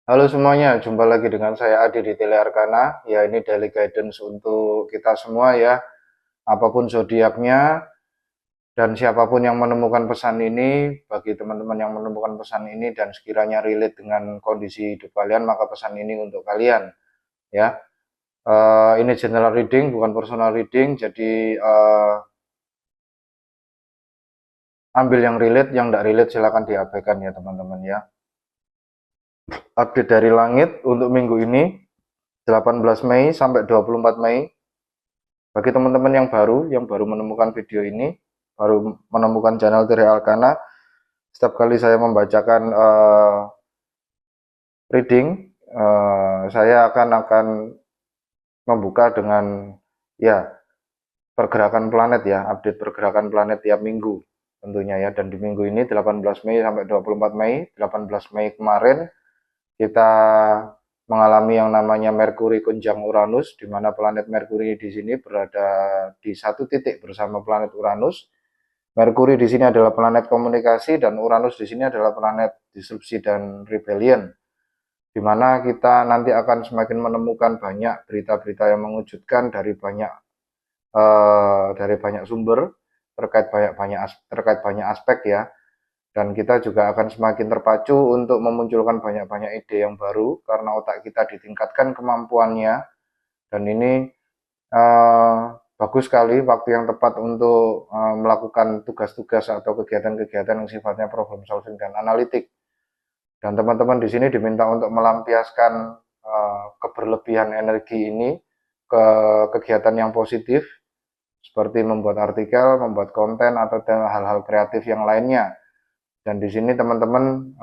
Halo semuanya, jumpa lagi dengan saya Adi di Tele Arkana. Ya, ini daily guidance untuk kita semua ya. Apapun zodiaknya dan siapapun yang menemukan pesan ini, bagi teman-teman yang menemukan pesan ini dan sekiranya relate dengan kondisi hidup kalian, maka pesan ini untuk kalian ya. Ini general reading, bukan personal reading. Jadi ambil yang relate, yang tidak relate silakan diabaikan ya teman-teman ya. Update dari langit untuk minggu ini 18 Mei sampai 24 Mei. Bagi teman-teman yang baru menemukan video ini, baru menemukan channel Tire Alkana, setiap kali saya membacakan reading, saya akan membuka dengan ya pergerakan planet ya, update pergerakan planet tiap minggu tentunya ya. Dan di minggu ini 18 Mei sampai 24 Mei, 18 Mei kemarin kita mengalami yang namanya Merkuri konjang Uranus, di mana planet Merkuri di sini berada di satu titik bersama planet Uranus. Merkuri di sini adalah planet komunikasi dan Uranus di sini adalah planet disrupsi dan rebellion, di mana kita nanti akan semakin menemukan banyak berita-berita yang mengejutkan dari banyak sumber terkait banyak aspek ya. Dan kita juga akan semakin terpacu untuk memunculkan banyak-banyak ide yang baru karena otak kita ditingkatkan kemampuannya. Dan ini bagus sekali waktu yang tepat untuk melakukan tugas-tugas atau kegiatan-kegiatan yang sifatnya problem solving dan analitik. Dan teman-teman di sini diminta untuk melampiaskan keberlebihan energi ini ke kegiatan yang positif seperti membuat artikel, membuat konten atau hal-hal kreatif yang lainnya. Dan di sini teman-teman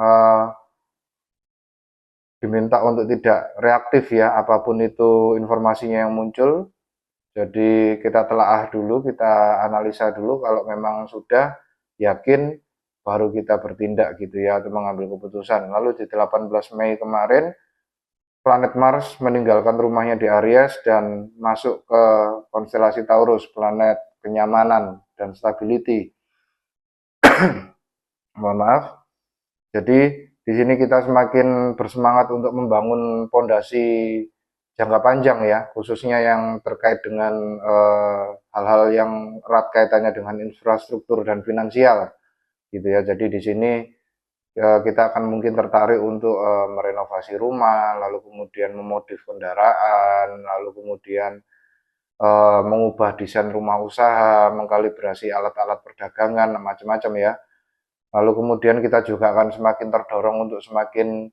diminta untuk tidak reaktif ya, apapun itu informasinya yang muncul. Jadi kita telaah dulu, kita analisa dulu, kalau memang sudah yakin baru kita bertindak gitu ya, atau mengambil keputusan. Lalu di 18 Mei kemarin, planet Mars meninggalkan rumahnya di Aries dan masuk ke konstelasi Taurus, planet kenyamanan dan stability. Mohon maaf. Jadi di sini kita semakin bersemangat untuk membangun pondasi jangka panjang ya, khususnya yang terkait dengan hal-hal yang erat kaitannya dengan infrastruktur dan finansial gitu ya. Jadi di sini kita akan mungkin tertarik untuk merenovasi rumah, lalu kemudian memodif kendaraan, lalu kemudian mengubah desain rumah usaha, mengkalibrasi alat-alat perdagangan, macam-macam ya. Lalu kemudian kita juga akan semakin terdorong untuk semakin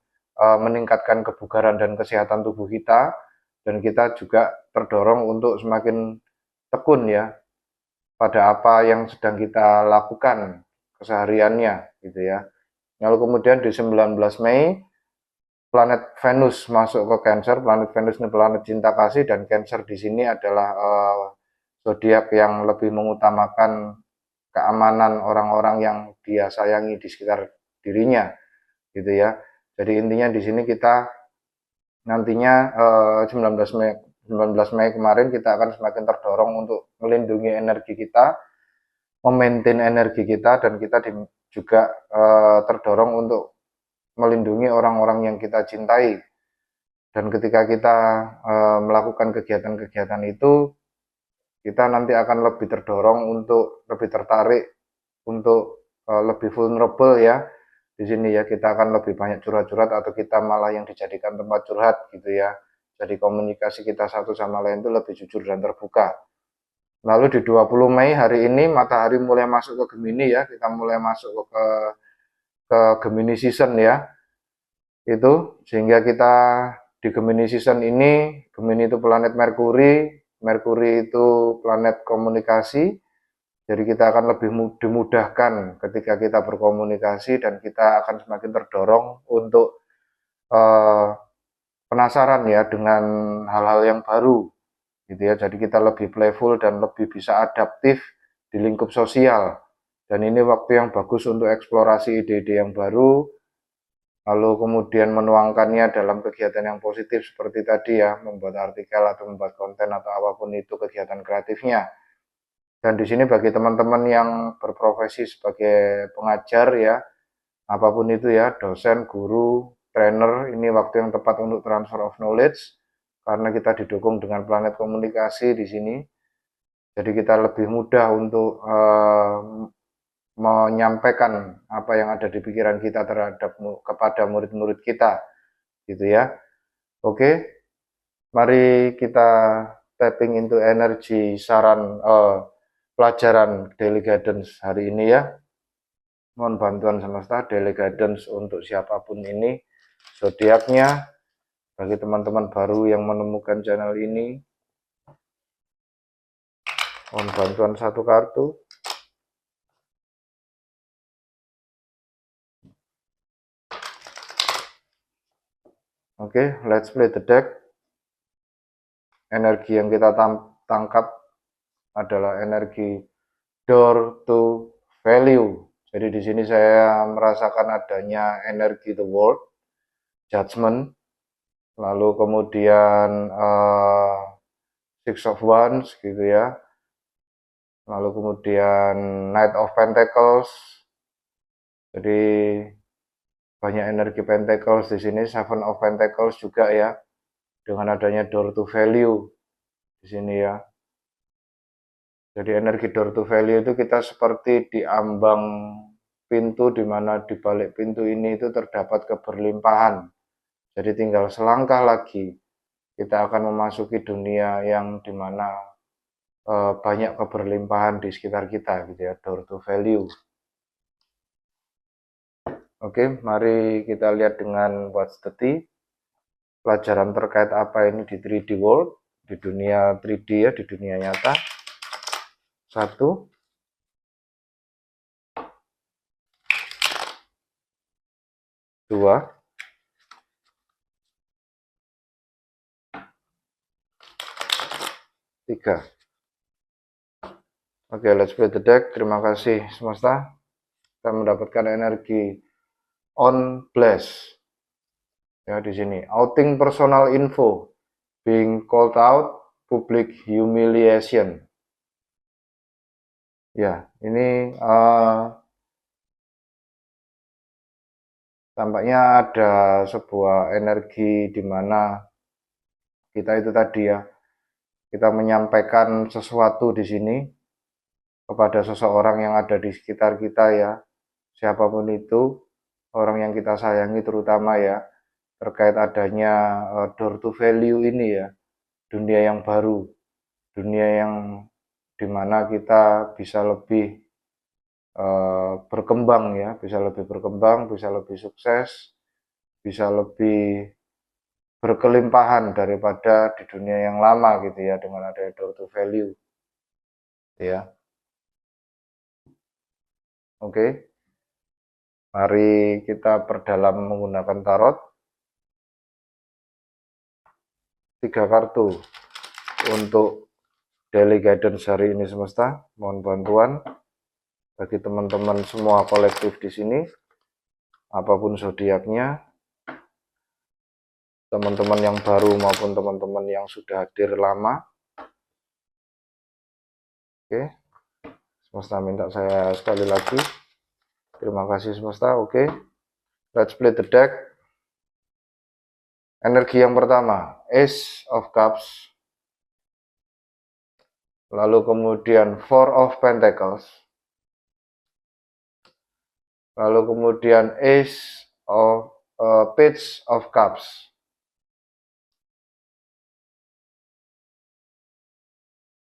meningkatkan kebugaran dan kesehatan tubuh kita, dan kita juga terdorong untuk semakin tekun ya pada apa yang sedang kita lakukan kesehariannya gitu ya. Lalu kemudian di 19 Mei planet Venus masuk ke Cancer. Planet Venus ini planet cinta kasih, dan Cancer di sini adalah zodiak yang lebih mengutamakan keamanan orang-orang yang dia sayangi di sekitar dirinya gitu ya. Jadi intinya di sini kita nantinya 19 Mei 19 Mei kemarin kita akan semakin terdorong untuk melindungi energi kita, memaintain energi kita, dan kita juga terdorong untuk melindungi orang-orang yang kita cintai. Dan ketika kita melakukan kegiatan-kegiatan itu, kita nanti akan lebih terdorong untuk lebih tertarik untuk lebih vulnerable ya. Di sini ya kita akan lebih banyak curhat-curhat, atau kita malah yang dijadikan tempat curhat gitu ya. Jadi komunikasi kita satu sama lain itu lebih jujur dan terbuka. Lalu di 20 Mei hari ini matahari mulai masuk ke Gemini ya, kita mulai masuk ke Gemini season ya. Itu sehingga kita di Gemini season ini, Gemini itu planet Merkuri, Merkuri itu planet komunikasi. Jadi kita akan lebih dimudahkan ketika kita berkomunikasi, dan kita akan semakin terdorong untuk penasaran ya dengan hal-hal yang baru gitu ya. Jadi kita lebih playful dan lebih bisa adaptif di lingkup sosial. Dan ini waktu yang bagus untuk eksplorasi ide-ide yang baru, lalu kemudian menuangkannya dalam kegiatan yang positif seperti tadi ya, membuat artikel atau membuat konten atau apapun itu kegiatan kreatifnya. Dan di sini bagi teman-teman yang berprofesi sebagai pengajar ya, apapun itu ya, dosen, guru, trainer, ini waktu yang tepat untuk transfer of knowledge karena kita didukung dengan planet komunikasi di sini. Jadi kita lebih mudah untuk menyampaikan apa yang ada di pikiran kita kepada murid-murid kita, gitu ya. Oke, mari kita tapping into energi saran pelajaran daily guidance hari ini ya. Mohon bantuan semesta daily guidance untuk siapapun ini, zodiaknya. Bagi teman-teman baru yang menemukan channel ini, mohon bantuan satu kartu. Oke, let's play the deck. Energi yang kita tangkap adalah energi door to value. Jadi di sini saya merasakan adanya energi the world, judgment, lalu kemudian six of wands gitu ya, lalu kemudian knight of pentacles. Jadi banyak energi pentacles di sini, seven of pentacles juga ya, dengan adanya door to value di sini ya. Jadi energi door to value itu kita seperti di ambang pintu, di mana di balik pintu ini itu terdapat keberlimpahan. Jadi tinggal selangkah lagi kita akan memasuki dunia yang dimana banyak keberlimpahan di sekitar kita gitu ya, door to value. Oke, mari kita lihat dengan what's the tea. Pelajaran terkait apa ini di 3D world, di dunia 3D ya, di dunia nyata. 1, 2, 3. Oke, let's play the deck. Terima kasih semesta. Kita mendapatkan energi on blast. Ya, di sini outing personal info, being called out, public humiliation. Ya, ini tampaknya ada sebuah energi di mana kita itu tadi ya, kita menyampaikan sesuatu di sini kepada seseorang yang ada di sekitar kita ya, siapapun itu, orang yang kita sayangi terutama ya, terkait adanya door to value ini ya, dunia yang baru, dunia yang dimana kita bisa lebih berkembang ya, bisa lebih berkembang, bisa lebih sukses, bisa lebih berkelimpahan daripada di dunia yang lama gitu ya, dengan adanya door to value ya. Oke, mari kita perdalam menggunakan tarot. 3 kartu untuk daily guidance hari ini semesta. Mohon bantuan bagi teman-teman semua kolektif di sini, apapun zodiaknya, teman-teman yang baru maupun teman-teman yang sudah hadir lama. Oke, semesta minta saya sekali lagi. Terima kasih semesta. Oke, let's play the deck. Energi yang pertama, Ace of Cups, lalu kemudian Four of Pentacles, lalu kemudian Ace of Page of Cups.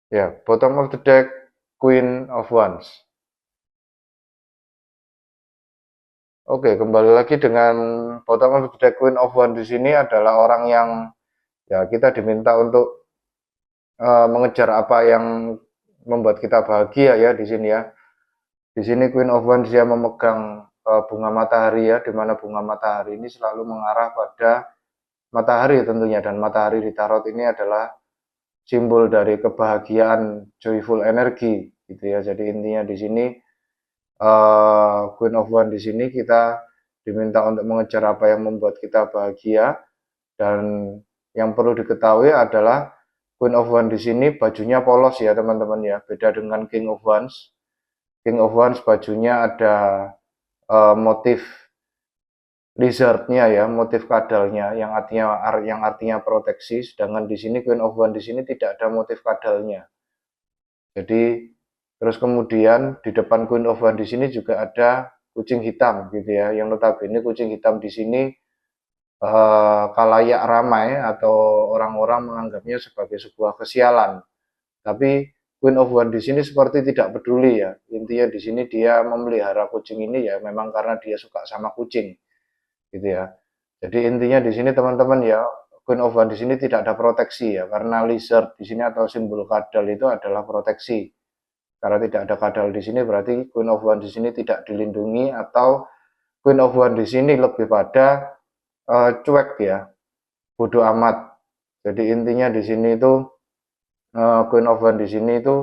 Ya, bottom of the deck, Queen of Wands. Oke, kembali lagi dengan bottom of the deck, Queen of Wands di sini adalah orang yang ya kita diminta untuk mengejar apa yang membuat kita bahagia ya di sini ya. Di sini Queen of Wands dia memegang bunga matahari ya, di mana bunga matahari ini selalu mengarah pada matahari tentunya, dan matahari di tarot ini adalah simbol dari kebahagiaan, joyful energy gitu ya. Jadi intinya di sini Queen of Wands di sini kita diminta untuk mengejar apa yang membuat kita bahagia, dan yang perlu diketahui adalah Queen of Wands di sini bajunya polos ya teman-teman ya, beda dengan King of Wands. King of Wands bajunya ada motif lizardnya ya, motif kadalnya yang artinya proteksi, sedangkan di sini Queen of Wands di sini tidak ada motif kadalnya. Jadi terus kemudian di depan Queen of Wands di sini juga ada kucing hitam gitu ya, yang notabene kucing hitam di sini kalayak ramai atau orang-orang menganggapnya sebagai sebuah kesialan. Tapi Queen of Wands di sini seperti tidak peduli ya. Intinya di sini dia memelihara kucing ini ya memang karena dia suka sama kucing gitu ya. Jadi intinya di sini teman-teman ya, Queen of Wands di sini tidak ada proteksi ya, karena lizard di sini atau simbol kadal itu adalah proteksi. Karena tidak ada kadal di sini berarti Queen of Wands di sini tidak dilindungi atau Queen of Wands di sini lebih pada cuek ya, bodoh amat. Jadi intinya di sini itu Queen of Wands di sini itu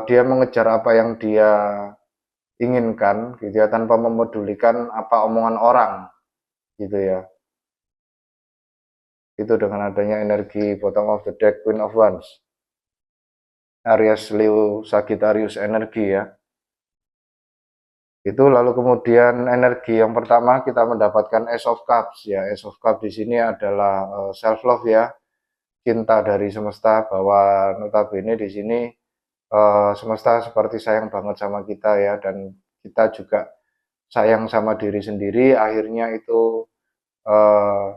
dia mengejar apa yang dia inginkan gitu ya tanpa memedulikan apa omongan orang gitu ya. Itu dengan adanya energi bottom of the deck Queen of Wands. Aries Leo Sagittarius energi ya. Itu lalu kemudian energi yang pertama kita mendapatkan Ace of Cups ya. Ace of Cups di sini adalah self love ya. Cinta dari semesta bahwa notabene di sini semesta seperti sayang banget sama kita ya, dan kita juga sayang sama diri sendiri, akhirnya itu uh,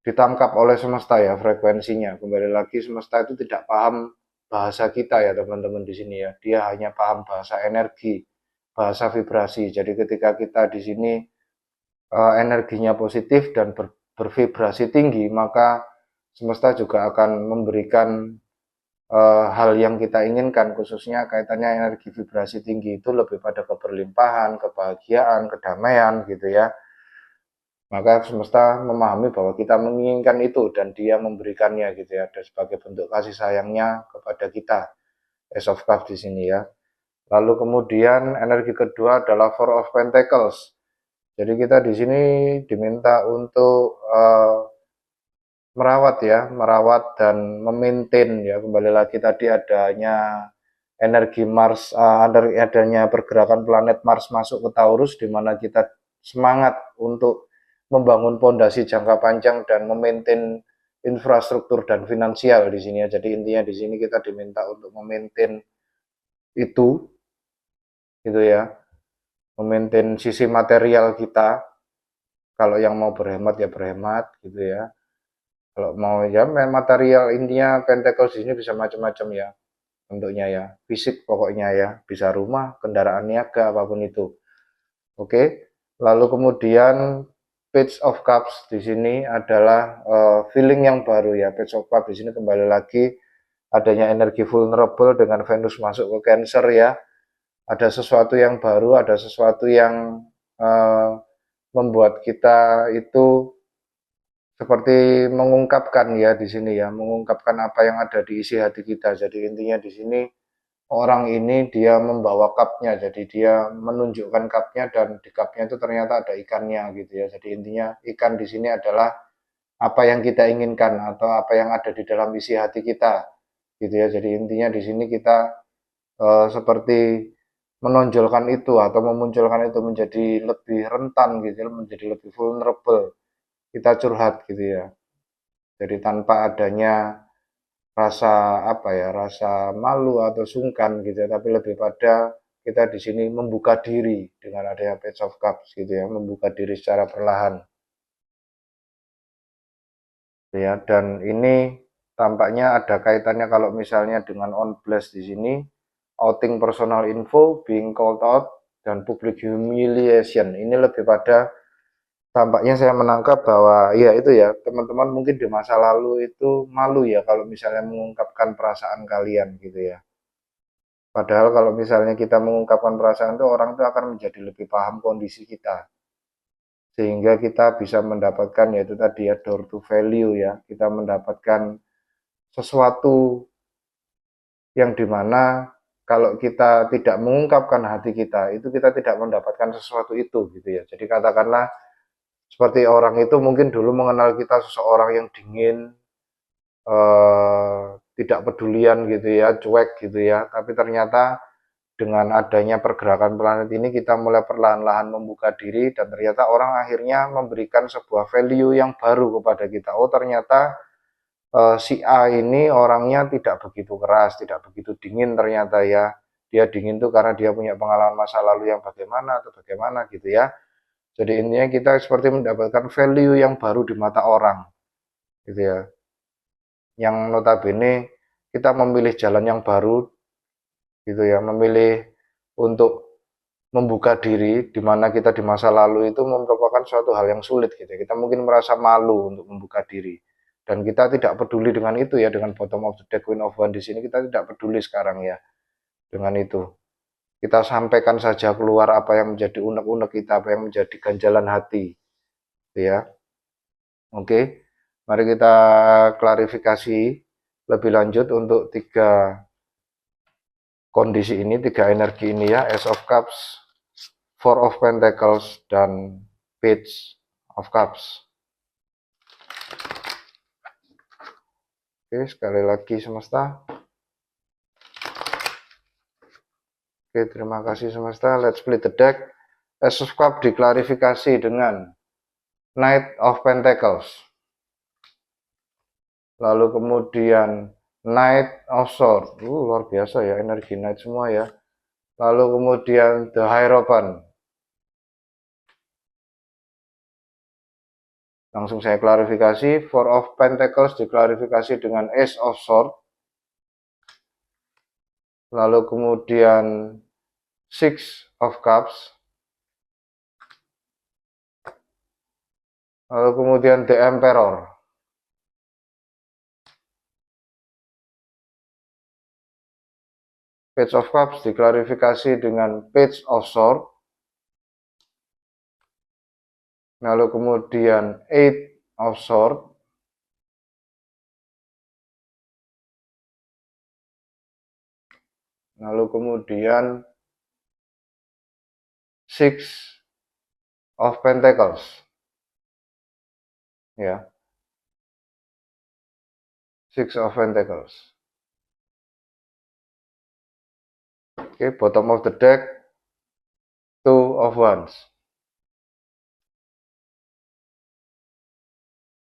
ditangkap oleh semesta ya frekuensinya. Kembali lagi semesta itu tidak paham bahasa kita ya teman-teman di sini ya. Dia hanya paham bahasa energi, bahasa vibrasi. Jadi ketika kita di sini energinya positif dan bervibrasi tinggi, maka semesta juga akan memberikan hal yang kita inginkan, khususnya kaitannya energi vibrasi tinggi itu lebih pada keberlimpahan, kebahagiaan, kedamaian gitu ya. Maka semesta memahami bahwa kita menginginkan itu dan dia memberikannya gitu ya, dan sebagai bentuk kasih sayangnya kepada kita. Ace of Cups di sini ya. Lalu kemudian energi kedua adalah Four of Pentacles. Jadi kita di sini diminta untuk merawat ya, merawat dan memaintain ya. Kembali lagi tadi adanya energi Mars, adanya pergerakan planet Mars masuk ke Taurus, di mana kita semangat untuk membangun pondasi jangka panjang dan memaintain infrastruktur dan finansial di sini ya. Jadi intinya di sini kita diminta untuk memaintain itu, gitu ya, memaintain sisi material kita. Kalau yang mau berhemat ya berhemat, gitu ya. Kalau mau ya material, intinya Pentacle di sini bisa macam-macam ya bentuknya ya, fisik pokoknya ya, bisa rumah, kendaraan niaga, apapun itu. Oke, lalu kemudian Page of Cups di sini adalah feeling yang baru ya. Page of Cups di sini kembali lagi adanya energi vulnerable dengan Venus masuk ke Cancer ya. Ada sesuatu yang baru, ada sesuatu yang membuat kita itu seperti mengungkapkan ya di sini ya, mengungkapkan apa yang ada di isi hati kita. Jadi intinya di sini orang ini dia membawa cupnya, jadi dia menunjukkan cupnya dan di cupnya itu ternyata ada ikannya gitu ya. Jadi intinya ikan di sini adalah apa yang kita inginkan atau apa yang ada di dalam isi hati kita gitu ya. Jadi intinya di sini kita seperti menonjolkan itu atau memunculkan itu menjadi lebih rentan gitu ya, menjadi lebih vulnerable. Kita curhat gitu ya. Jadi tanpa adanya rasa apa ya, rasa malu atau sungkan gitu ya, tapi lebih pada kita di sini membuka diri dengan adanya Page of Cups gitu ya, membuka diri secara perlahan. Ya, dan ini tampaknya ada kaitannya kalau misalnya dengan on blast di sini, outing personal info, being called out, dan public humiliation. Ini lebih pada tampaknya saya menangkap bahwa ya itu ya teman-teman mungkin di masa lalu itu malu ya kalau misalnya mengungkapkan perasaan kalian gitu ya. Padahal kalau misalnya kita mengungkapkan perasaan itu orang itu akan menjadi lebih paham kondisi kita. Sehingga kita bisa mendapatkan yaitu tadi ya door to value ya. Kita mendapatkan sesuatu yang dimana kalau kita tidak mengungkapkan hati kita itu kita tidak mendapatkan sesuatu itu gitu ya. Jadi katakanlah seperti orang itu mungkin dulu mengenal kita seseorang yang dingin, tidak pedulian gitu ya, cuek gitu ya, tapi ternyata dengan adanya pergerakan planet ini kita mulai perlahan-lahan membuka diri, dan ternyata orang akhirnya memberikan sebuah value yang baru kepada kita. Oh, ternyata si A ini orangnya tidak begitu keras, tidak begitu dingin ternyata ya. Dia dingin tuh karena dia punya pengalaman masa lalu yang bagaimana atau bagaimana gitu ya. Jadi intinya kita seperti mendapatkan value yang baru di mata orang gitu ya. Yang notabene kita memilih jalan yang baru gitu ya, memilih untuk membuka diri, di mana kita di masa lalu itu merupakan suatu hal yang sulit gitu ya. Kita mungkin merasa malu untuk membuka diri. Dan kita tidak peduli dengan itu ya, dengan bottom of the deck Queen of Wands di sini kita tidak peduli sekarang ya dengan itu. Kita sampaikan saja keluar apa yang menjadi unek-unek kita, apa yang menjadi ganjalan hati. Gitu ya. Oke, mari kita klarifikasi lebih lanjut untuk tiga kondisi ini, tiga energi ini ya, Ace of Cups, Four of Pentacles, dan Page of Cups. Oke, sekali lagi semesta. Oke, terima kasih semesta. Let's split the deck. Ace of Cups diklarifikasi dengan Knight of Pentacles. Lalu kemudian Knight of Swords. Luar biasa ya, energi Knight semua ya. Lalu kemudian The Hierophant. Langsung saya klarifikasi. Four of Pentacles diklarifikasi dengan Ace of Swords. Lalu kemudian Six of Cups. Lalu kemudian The Emperor. Page of Cups diklarifikasi dengan Page of Swords. Lalu kemudian Eight of Swords. Lalu kemudian Six of Pentacles. Ya. Six of Pentacles. Oke, bottom of the deck Two of Wands.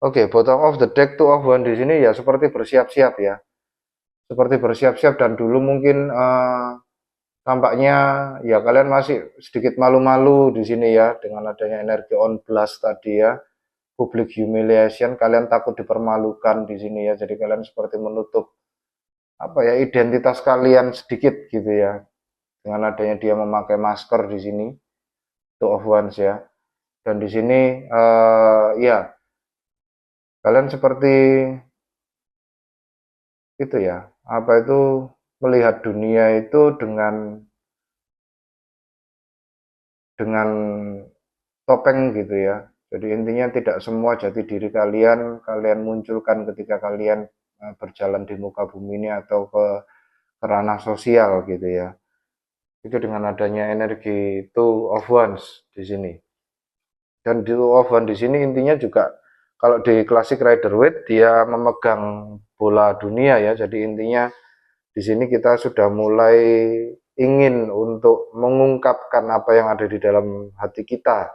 Oke, bottom of the deck Two of Wands di sini ya seperti bersiap-siap ya. Seperti bersiap-siap, dan dulu mungkin tampaknya ya kalian masih sedikit malu-malu di sini ya dengan adanya energi on blast tadi ya. Public humiliation, kalian takut dipermalukan di sini ya. Jadi kalian seperti menutup apa ya, identitas kalian sedikit gitu ya. Dengan adanya dia memakai masker di sini. Two of Wands ya. Dan di sini ya kalian seperti itu ya, apa itu, melihat dunia itu dengan topeng gitu ya. Jadi intinya tidak semua jati diri kalian munculkan ketika kalian berjalan di muka bumi ini atau ke ranah sosial gitu ya. Itu dengan adanya energi Two of Wands di sini. Dan Two of Wands di sini intinya juga kalau di Classic Rider-Waite dia memegang bola dunia ya. Jadi intinya di sini kita sudah mulai ingin untuk mengungkapkan apa yang ada di dalam hati kita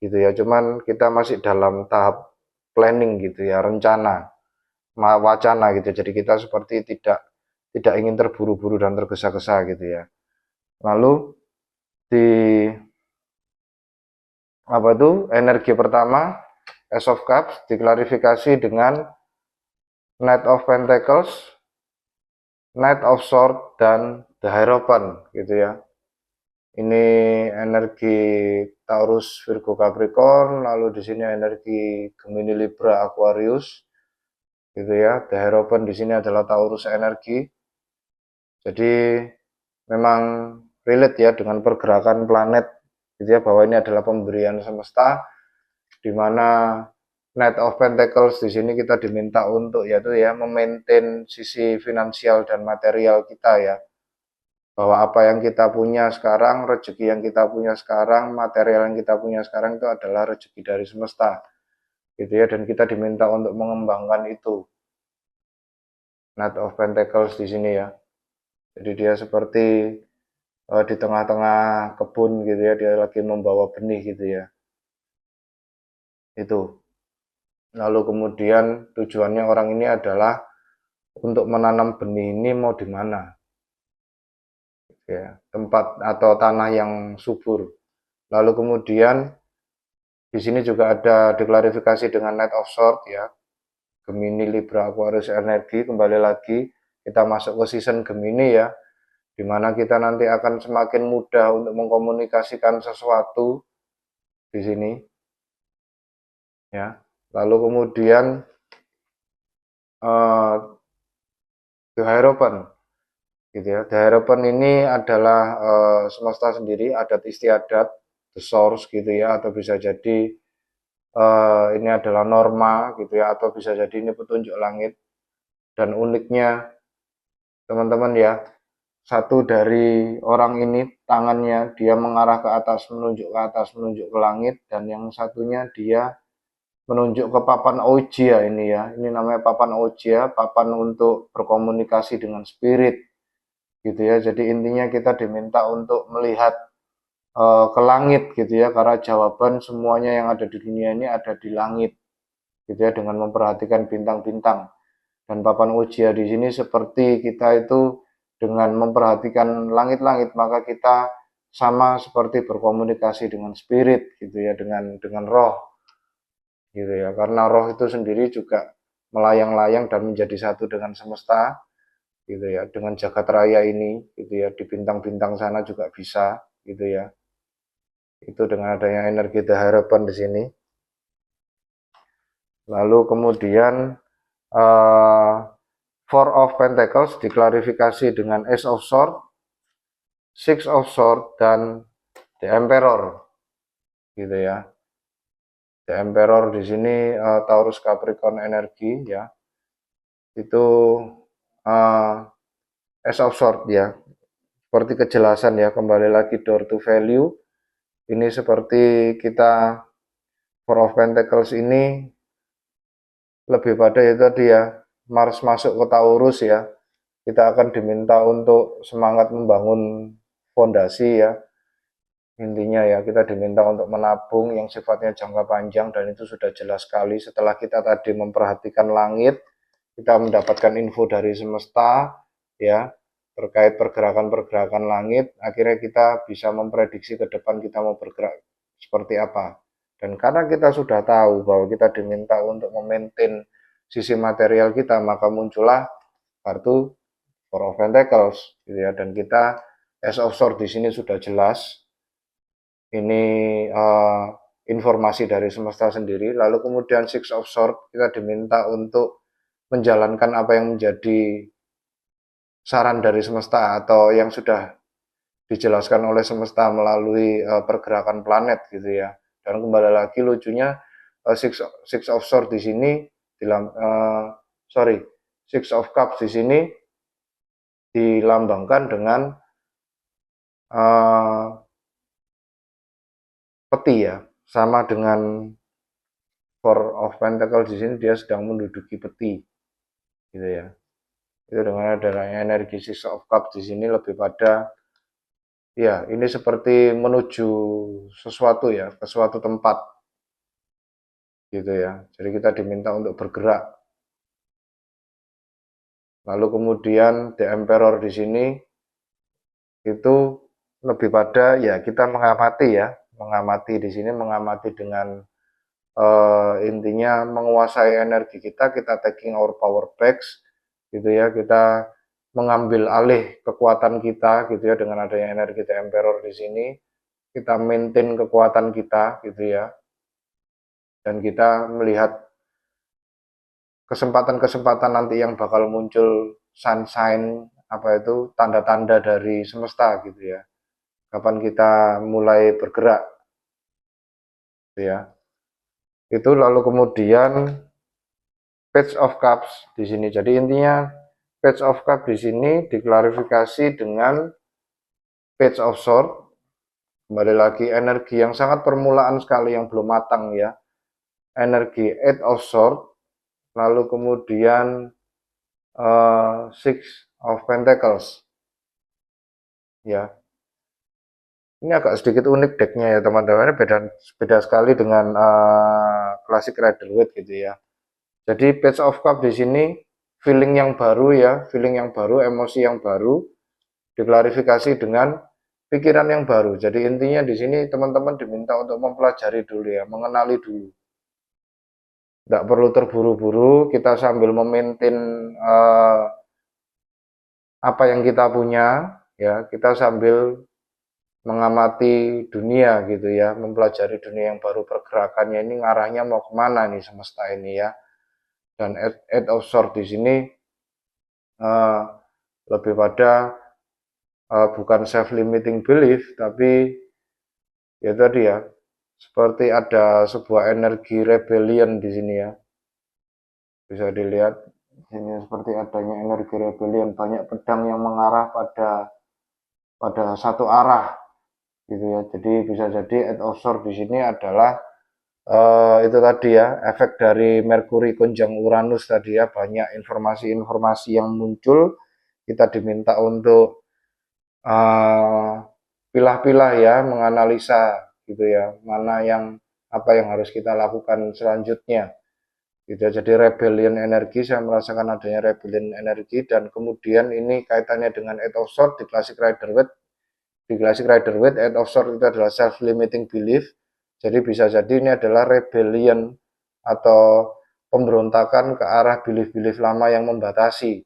gitu ya. Cuman kita masih dalam tahap planning gitu ya, rencana, wacana gitu. Jadi kita seperti tidak ingin terburu-buru dan tergesa-gesa gitu ya. Lalu di apa tuh, energi pertama Ace of Cups diklarifikasi dengan Knight of Pentacles, Knight of Swords, dan The Hierophant gitu ya. Ini energi Taurus, Virgo, Capricorn, lalu di sini energi Gemini, Libra, Aquarius gitu ya. The Hierophant di sini adalah Taurus energi. Jadi memang relate ya dengan pergerakan planet gitu ya, bahwa ini adalah pemberian semesta, di mana Knight of Pentacles di sini kita diminta untuk yaitu ya memaintain sisi finansial dan material kita ya. Bahwa apa yang kita punya sekarang, rezeki yang kita punya sekarang, material yang kita punya sekarang itu adalah rezeki dari semesta. Gitu ya, dan kita diminta untuk mengembangkan itu. Knight of Pentacles di sini ya. Jadi dia seperti di tengah-tengah kebun gitu ya, dia lagi membawa benih gitu ya. Itu. Lalu kemudian tujuannya orang ini adalah untuk menanam benih ini mau di mana, ya, tempat atau tanah yang subur. Lalu kemudian di sini juga ada diklarifikasi dengan Knight of Swords ya, Gemini, Libra, Aquarius energi. Kembali lagi kita masuk ke season Gemini ya, dimana kita nanti akan semakin mudah untuk mengkomunikasikan sesuatu di sini ya. Lalu kemudian The Hierophant gitu ya. The Hierophant ini adalah semesta sendiri, adat istiadat, the source gitu ya, atau bisa jadi ini adalah norma gitu ya, atau bisa jadi ini petunjuk langit. Dan uniknya teman-teman ya, satu dari orang ini tangannya dia mengarah ke atas, menunjuk ke atas, menunjuk ke langit, dan yang satunya dia menunjuk ke papan Ojia ini ya. Ini namanya papan Ojia, papan untuk berkomunikasi dengan spirit gitu ya. Jadi intinya kita diminta untuk melihat ke langit gitu ya, karena jawaban semuanya yang ada di dunia ini ada di langit gitu ya, dengan memperhatikan bintang-bintang. Dan papan Ojia di sini seperti kita itu dengan memperhatikan langit-langit, maka kita sama seperti berkomunikasi dengan spirit gitu ya, dengan roh gitu ya. Karena roh itu sendiri juga melayang-layang dan menjadi satu dengan semesta gitu ya, dengan jagat raya ini gitu ya, di bintang-bintang sana juga bisa gitu ya. Itu dengan adanya energi harapan di sini. Lalu kemudian Four of Pentacles diklarifikasi dengan Ace of Swords, Six of Swords, dan The Emperor gitu ya. The Emperor di sini Taurus Capricorn energi ya. Itu Ace of Swords ya. Seperti kejelasan ya, kembali lagi door to value. Ini seperti kita Four of Pentacles ini lebih pada itu tadi ya, Mars masuk ke Taurus ya. Kita akan diminta untuk semangat membangun fondasi ya. Intinya ya, kita diminta untuk menabung yang sifatnya jangka panjang, dan itu sudah jelas sekali setelah kita tadi memperhatikan langit, kita mendapatkan info dari semesta ya, terkait pergerakan-pergerakan langit, akhirnya kita bisa memprediksi ke depan kita mau bergerak seperti apa. Dan karena kita sudah tahu bahwa kita diminta untuk memaintain sisi material kita, maka muncullah kartu Four of Pentacles gitu ya, dan kita Ace of Swords di sini sudah jelas ini informasi dari semesta sendiri. Lalu kemudian Six of Swords kita diminta untuk menjalankan apa yang menjadi saran dari semesta atau yang sudah dijelaskan oleh semesta melalui pergerakan planet gitu ya. Dan kembali lagi lucunya Six of Swords di sini Six of Cups di sini dilambangkan dengan peti ya, sama dengan Four of Pentacles di sini dia sedang menduduki peti gitu ya. Itu dengan adanya energi Six of Cups di sini lebih pada ya, ini seperti menuju sesuatu ya, ke suatu tempat gitu ya. Jadi kita diminta untuk bergerak. Lalu kemudian The Emperor di sini itu lebih pada ya, kita mengamati ya, mengamati di sini, mengamati dengan intinya menguasai energi kita taking our power backs gitu ya, kita mengambil alih kekuatan kita gitu ya, dengan adanya energi The Emperor di sini kita maintain kekuatan kita gitu ya, dan kita melihat kesempatan-kesempatan nanti yang bakal muncul, sunshine apa itu, tanda-tanda dari semesta gitu ya, kapan kita mulai bergerak gitu ya. Itu lalu kemudian Page of Cups di sini. Jadi intinya Page of Cups di sini diklarifikasi dengan Page of Swords. Kembali lagi energi yang sangat permulaan sekali yang belum matang ya. Energi Eight of Swords, lalu kemudian Six of Pentacles. Ya. Ini agak sedikit unik decknya ya teman-teman, beda sekali dengan Classic Rider-Waite gitu ya. Jadi Page of Cup di sini feeling yang baru ya, feeling yang baru, emosi yang baru, diklarifikasi dengan pikiran yang baru. Jadi intinya di sini teman-teman diminta untuk mempelajari dulu ya, mengenali dulu. Tidak perlu terburu-buru, kita sambil memaintain apa yang kita punya, ya kita sambil mengamati dunia gitu ya, mempelajari dunia yang baru, pergerakannya ini ngarahnya mau kemana nih semesta ini ya. Dan Eight of Swords di sini lebih pada bukan self-limiting belief, tapi ya tadi ya, seperti ada sebuah energi rebellion di sini ya. Bisa dilihat ini seperti adanya energi rebellion, banyak pedang yang mengarah pada satu arah gitu ya. Jadi bisa jadi Eight of Swords di sini adalah itu tadi ya, efek dari Merkuri konjung Uranus tadi ya, banyak informasi-informasi yang muncul, kita diminta untuk pilah-pilah ya, menganalisa gitu ya, mana yang apa yang harus kita lakukan selanjutnya gitu ya. Jadi rebellion energi, saya merasakan adanya rebellion energi, dan kemudian ini kaitannya dengan Eight of Swords di Classic Rider-Waite. Di Classic Rider-Waite, Eight of Swords itu adalah self-limiting belief. Jadi bisa jadi ini adalah rebellion atau pemberontakan ke arah belief-belief lama yang membatasi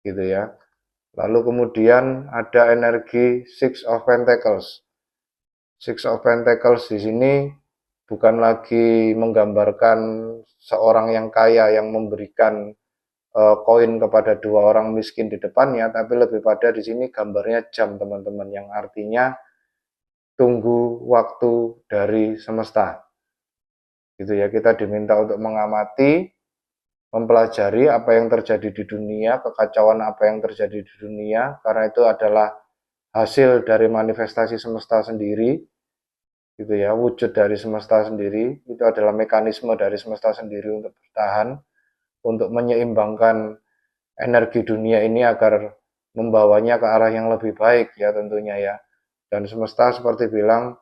gitu ya. Lalu kemudian ada energi Six of Pentacles. Six of Pentacles di sini bukan lagi menggambarkan seorang yang kaya yang memberikan koin kepada dua orang miskin di depannya, tapi lebih pada di sini gambarnya jam teman-teman, yang artinya tunggu waktu dari semesta. Gitu ya, kita diminta untuk mengamati, mempelajari apa yang terjadi di dunia, kekacauan apa yang terjadi di dunia, karena itu adalah hasil dari manifestasi semesta sendiri, gitu ya, wujud dari semesta sendiri, itu adalah mekanisme dari semesta sendiri untuk bertahan, untuk menyeimbangkan energi dunia ini agar membawanya ke arah yang lebih baik ya tentunya ya. Dan semesta seperti bilang,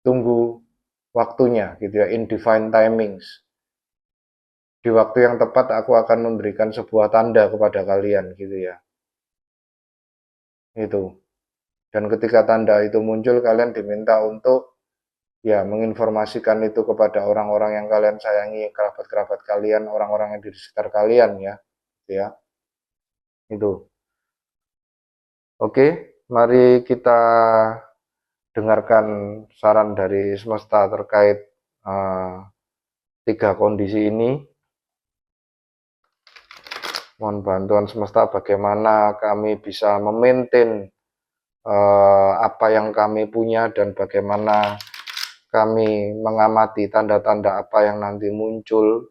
tunggu waktunya gitu ya, in divine timings. Di waktu yang tepat aku akan memberikan sebuah tanda kepada kalian gitu ya. Itu. Dan ketika tanda itu muncul, kalian diminta untuk ya menginformasikan itu kepada orang-orang yang kalian sayangi, kerabat-kerabat kalian, orang-orang yang di sekitar kalian ya. Gitu ya. Itu. Oke, mari kita dengarkan saran dari semesta terkait tiga kondisi ini. Mohon bantuan semesta bagaimana kami bisa memaintain apa yang kami punya, dan bagaimana kami mengamati tanda-tanda apa yang nanti muncul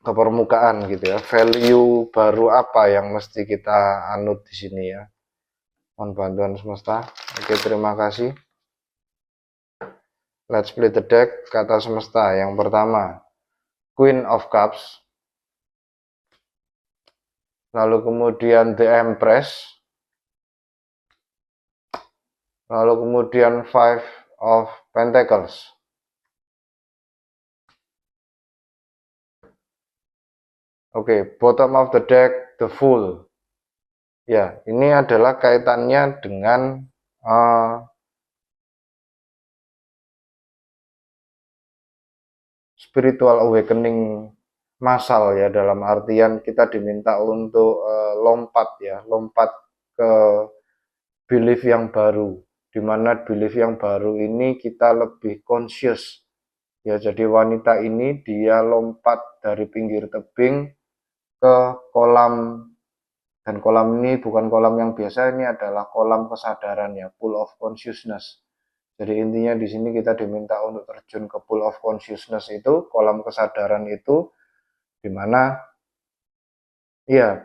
ke permukaan gitu ya. Value baru apa yang mesti kita anut di sini ya. Mohon bantuan semesta. Oke, terima kasih. Let's play the deck. Kata semesta yang pertama, Queen of Cups. Lalu kemudian The Empress. Lalu kemudian Five of Pentacles. Oke, bottom of the deck, The Fool. Ya, ini adalah kaitannya dengan spiritual awakening massal ya, dalam artian kita diminta untuk lompat ya, lompat ke belief yang baru, dimana belief yang baru ini kita lebih conscious ya. Jadi wanita ini dia lompat dari pinggir tebing ke kolam, dan kolam ini bukan kolam yang biasa, ini adalah kolam kesadaran ya, pool of consciousness. Jadi intinya di sini kita diminta untuk terjun ke pool of consciousness itu, kolam kesadaran itu, dimana ya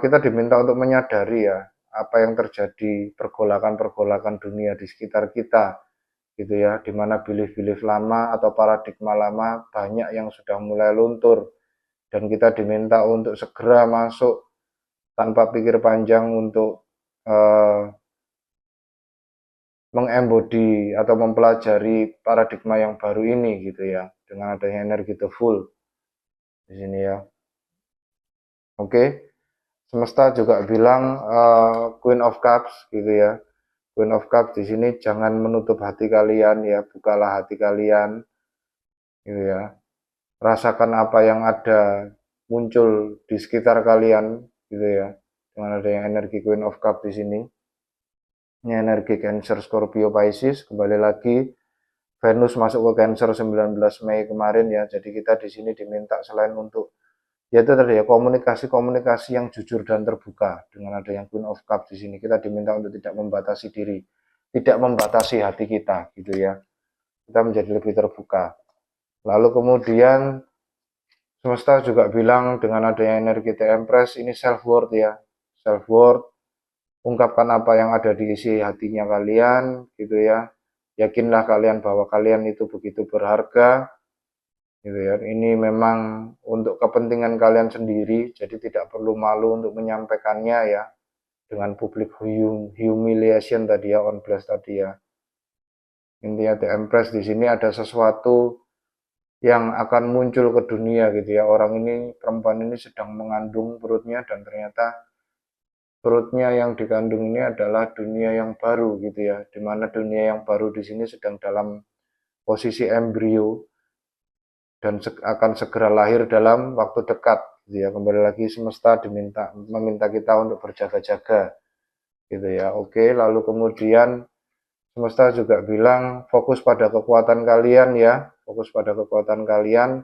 kita diminta untuk menyadari ya apa yang terjadi, pergolakan-pergolakan dunia di sekitar kita gitu ya, dimana belief-belief lama atau paradigma lama banyak yang sudah mulai luntur, dan kita diminta untuk segera masuk tanpa pikir panjang untuk mengembodi atau mempelajari paradigma yang baru ini gitu ya, dengan adanya energi the full di sini ya. Oke, semesta juga bilang Queen of Cups gitu ya. Queen of Cups di sini jangan menutup hati kalian ya, bukalah hati kalian gitu ya. Rasakan apa yang ada muncul di sekitar kalian gitu ya. Dengan adanya energi Queen of Cups di sini. Ini energi Cancer, Scorpio, Pisces. Kembali lagi Venus masuk ke Cancer 19 Mei kemarin ya. Jadi kita di sini diminta selain untuk yaitu tadi ya komunikasi yang jujur dan terbuka. Dengan adanya Queen of Cups di sini kita diminta untuk tidak membatasi diri, tidak membatasi hati kita gitu ya. Kita menjadi lebih terbuka. Lalu kemudian semesta juga bilang dengan adanya energi The Empress ini self worth ya. Self worth, ungkapkan apa yang ada di isi hatinya kalian gitu ya. Yakinlah kalian bahwa kalian itu begitu berharga gitu ya. Ini memang untuk kepentingan kalian sendiri, jadi tidak perlu malu untuk menyampaikannya ya, dengan public humiliation tadi ya, on blast tadi ya. Intinya The Empress di sini ada sesuatu yang akan muncul ke dunia gitu ya. Orang ini, perempuan ini sedang mengandung perutnya dan ternyata perutnya yang dikandung ini adalah dunia yang baru gitu ya. Dimana dunia yang baru di sini sedang dalam posisi embrio dan akan segera lahir dalam waktu dekat gitu ya. Kembali lagi semesta meminta kita untuk berjaga-jaga gitu ya. Oke, lalu kemudian semesta juga bilang fokus pada kekuatan kalian ya, fokus pada kekuatan kalian.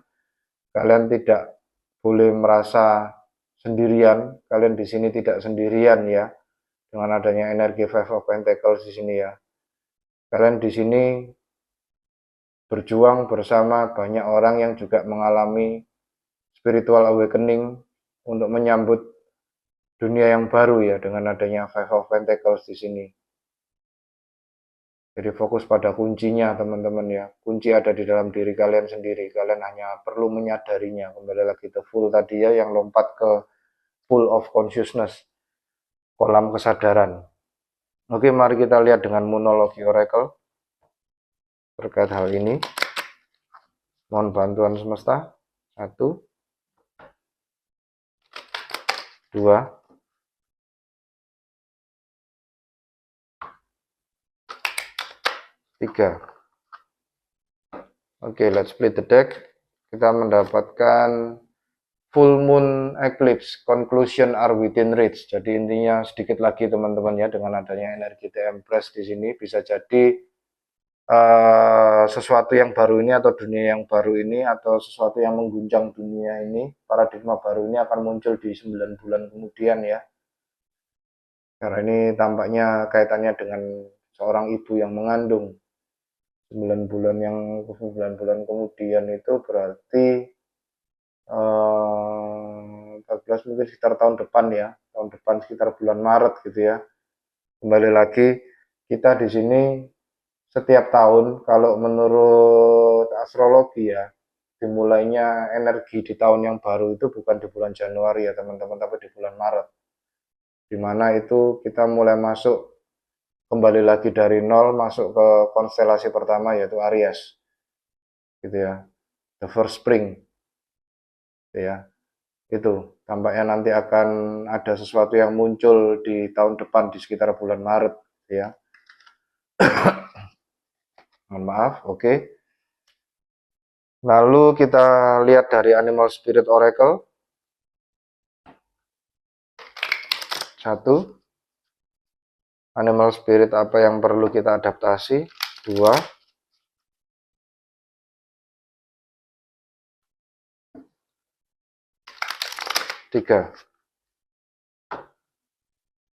Kalian tidak boleh merasa sendirian, kalian di sini tidak sendirian ya. Dengan adanya energi Five of Pentacles di sini ya. Kalian di sini berjuang bersama banyak orang yang juga mengalami spiritual awakening untuk menyambut dunia yang baru ya dengan adanya Five of Pentacles di sini. Jadi fokus pada kuncinya teman-teman ya. Kunci ada di dalam diri kalian sendiri. Kalian hanya perlu menyadarinya. Kembali lagi ke full tadi ya yang lompat ke full of consciousness. Kolam kesadaran. Oke, mari kita lihat dengan Moonology Oracle terkait hal ini. Mohon bantuan semesta. 1, 2, 3. Oke, let's split the deck. Kita mendapatkan full moon eclipse, conclusion are within reach. Jadi intinya sedikit lagi teman-teman ya, dengan adanya energi The Empress di sini bisa jadi sesuatu yang baru ini atau dunia yang baru ini atau sesuatu yang mengguncang dunia ini, paradigma baru ini akan muncul di 9 bulan kemudian ya. Karena ini tampaknya kaitannya dengan seorang ibu yang mengandung. 9 bulan kemudian itu berarti 14 mungkin sekitar tahun depan ya, tahun depan sekitar bulan Maret gitu ya. Kembali lagi kita di sini setiap tahun kalau menurut astrologi ya, dimulainya energi di tahun yang baru itu bukan di bulan Januari ya teman-teman, tapi di bulan Maret. Dimana itu kita mulai masuk kembali lagi dari nol masuk ke konstelasi pertama yaitu Aries gitu ya, the first spring gitu ya. Itu tampaknya nanti akan ada sesuatu yang muncul di tahun depan di sekitar bulan Maret ya. Mohon maaf, oke. Lalu kita lihat dari Animal Spirit Oracle. 1, Animal Spirit apa yang perlu kita adaptasi. 2, tiga.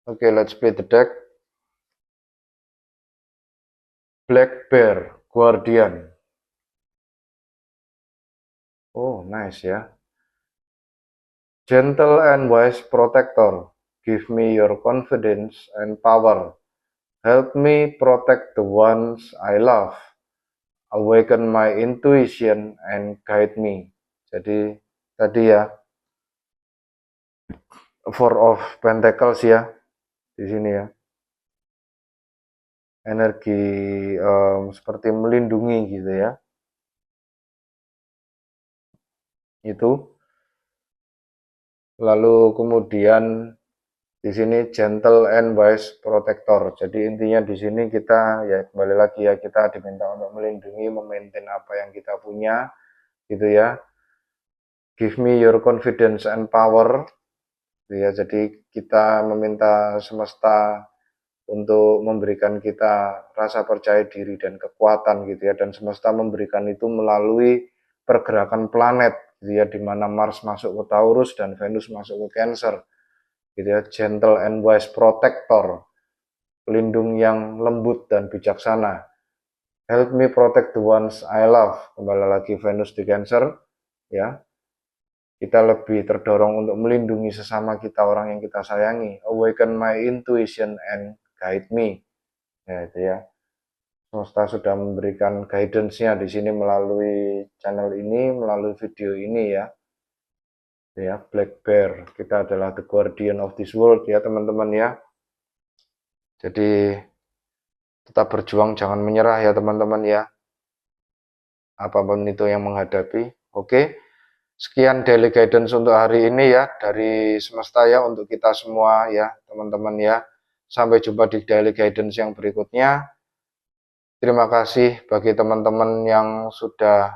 Oke, let's play the deck. Black Bear, Guardian. Oh, nice ya. Gentle and wise protector, give me your confidence and power. Help me protect the ones I love. Awaken my intuition and guide me. Jadi tadi ya, Four of Pentacles ya di sini ya. energi seperti melindungi gitu ya. Itu. Lalu kemudian di sini gentle and wise protector. Jadi intinya di sini kita ya kembali lagi ya, kita diminta untuk melindungi, memaintain apa yang kita punya gitu ya. Give me your confidence and power gitu ya. Jadi kita meminta semesta untuk memberikan kita rasa percaya diri dan kekuatan gitu ya, dan semesta memberikan itu melalui pergerakan planet gitu ya, di mana Mars masuk ke Taurus dan Venus masuk ke Cancer gitu ya. Gentle and wise protector, pelindung yang lembut dan bijaksana. Help me protect the ones I love. Kembali lagi Venus di Cancer ya. Kita lebih terdorong untuk melindungi sesama kita, orang yang kita sayangi. Awaken my intuition and guide me. Ya itu ya. Semesta sudah memberikan guidance-nya di sini melalui channel ini, melalui video ini ya. Ya, Black Bear, kita adalah the guardian of this world ya teman-teman ya. Jadi tetap berjuang, jangan menyerah ya teman-teman ya. Apapun itu yang menghadapi. Oke. Sekian daily guidance untuk hari ini ya dari semesta ya untuk kita semua ya teman-teman ya. Sampai jumpa di daily guidance yang berikutnya. Terima kasih bagi teman-teman yang sudah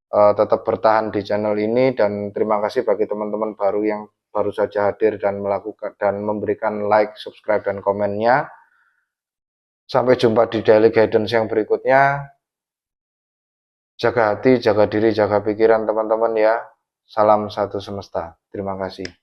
tetap bertahan di channel ini, dan terima kasih bagi teman-teman baru yang baru saja hadir dan melakukan dan memberikan like, subscribe dan komennya. Sampai jumpa di daily guidance yang berikutnya. Jaga hati, jaga diri, jaga pikiran teman-teman ya. Salam satu semesta. Terima kasih.